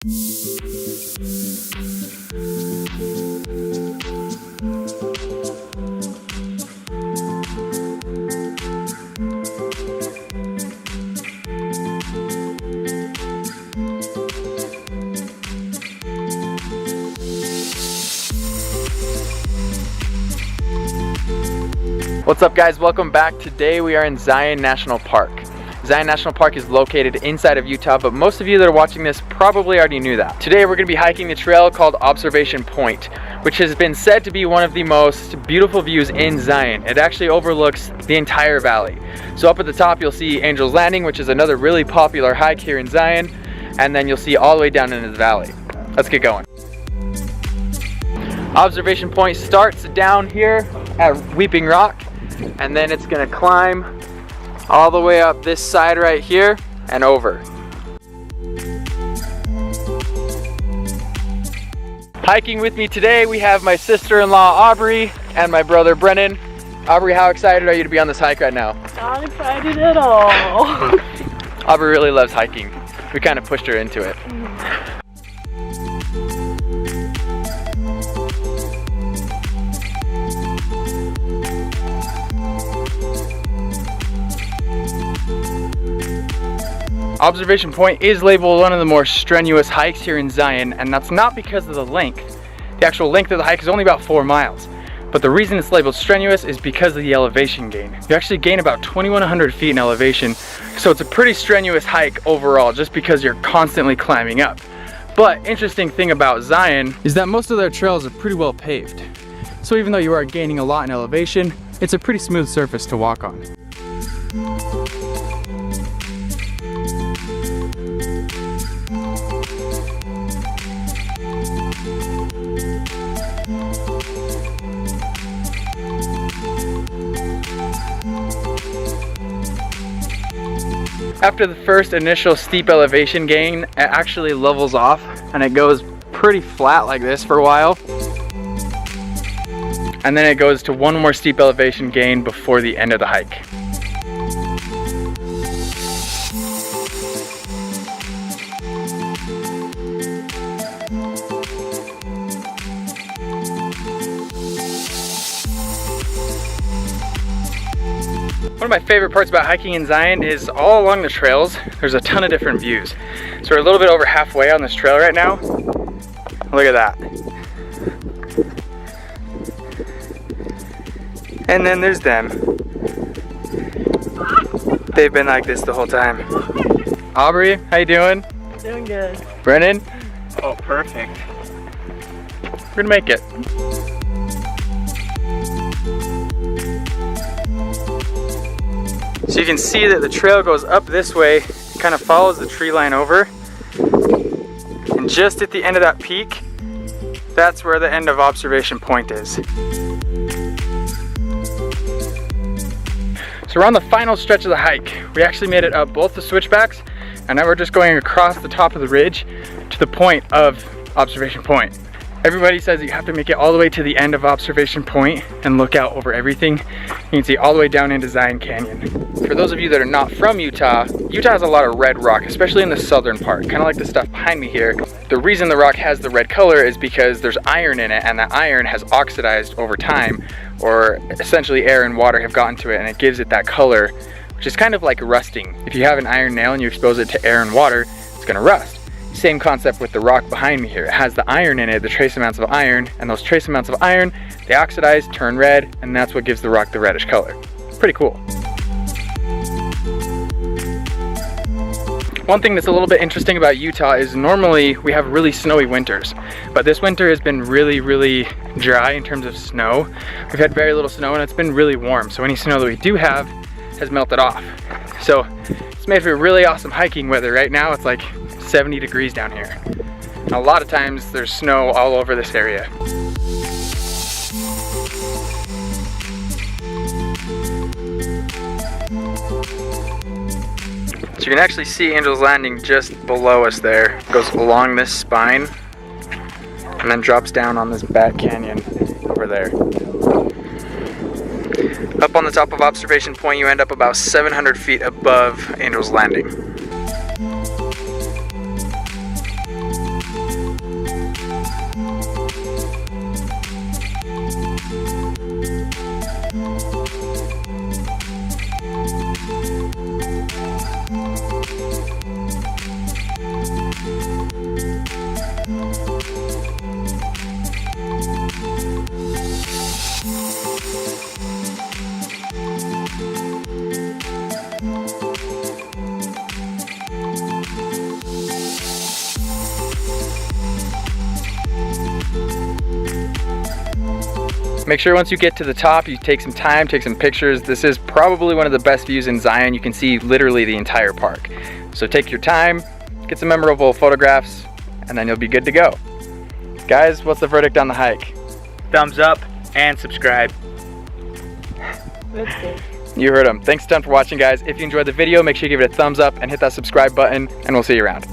What's up guys, welcome back. Today we are in Zion National Park. Zion National Park is located inside of Utah, but most of you that are watching this probably already knew that. Today we're going to be hiking the trail called Observation Point, which has been said to be one of the most beautiful views in Zion. It actually overlooks the entire valley. So up at the top you'll see Angel's Landing, which is another really popular hike here in Zion, and then you'll see all the way down into the valley. Let's get going. Observation Point starts down here at Weeping Rock, and then it's gonna climb all the way up this side right here and over. Hiking with me today we have my sister-in-law Aubrey and my brother Brennan. Aubrey, how excited are you to be on this hike right now? Not excited at all. Aubrey really loves hiking. We kind of pushed her into it. Observation Point is labeled one of the more strenuous hikes here in Zion, and that's not because of the length. The actual length of the hike is only about 4 miles. But the reason it's labeled strenuous is because of the elevation gain. You actually gain about 2,100 feet in elevation, so it's a pretty strenuous hike overall just because you're constantly climbing up. But interesting thing about Zion is that most of their trails are pretty well paved. So even though you are gaining a lot in elevation, it's a pretty smooth surface to walk on. After the first initial steep elevation gain, it actually levels off and it goes pretty flat like this for a while. And then it goes to one more steep elevation gain before the end of the hike. One of my favorite parts about hiking in Zion is all along the trails, there's a ton of different views. So we're a little bit over halfway on this trail right now. Look at that. And then there's them. They've been like this the whole time. Aubrey, how you doing? Doing good. Brennan? Oh, perfect. We're gonna make it. So you can see that the trail goes up this way, kind of follows the tree line over. And just at the end of that peak, that's where the end of Observation Point is. So we're on the final stretch of the hike. We actually made it up both the switchbacks, and now we're just going across the top of the ridge to the point of Observation Point. Everybody says you have to make it all the way to the end of Observation Point and look out over everything. You can see all the way down into Zion Canyon. For those of you that are not from Utah, Utah has a lot of red rock, especially in the southern part, kind of like the stuff behind me here. The reason the rock has the red color is because there's iron in it, and that iron has oxidized over time, or essentially air and water have gotten to it, and it gives it that color, which is kind of like rusting. If you have an iron nail and you expose it to air and water, it's gonna rust. Same concept with the rock behind me here. It has the iron in it, the trace amounts of iron, and those trace amounts of iron, they oxidize, turn red, and that's what gives the rock the reddish color. Pretty cool. One thing that's a little bit interesting about Utah is normally we have really snowy winters, but this winter has been really dry in terms of snow. We've had very little snow and it's been really warm, so any snow that we do have has melted off. So it's made for really awesome hiking weather. Right now it's like 70 degrees down here. And a lot of times there's snow all over this area. So you can actually see Angel's Landing just below us there. It goes along this spine and then drops down on this back canyon over there. Up on the top of Observation Point, you end up about 700 feet above Angel's Landing. Make sure once you get to the top, you take some time, take some pictures. This is probably one of the best views in Zion. You can see literally the entire park. So take your time, get some memorable photographs, and then you'll be good to go. Guys, what's the verdict on the hike? Thumbs up and subscribe. That's good. You heard him. Thanks a ton for watching, guys. If you enjoyed the video, make sure you give it a thumbs up and hit that subscribe button, and we'll see you around.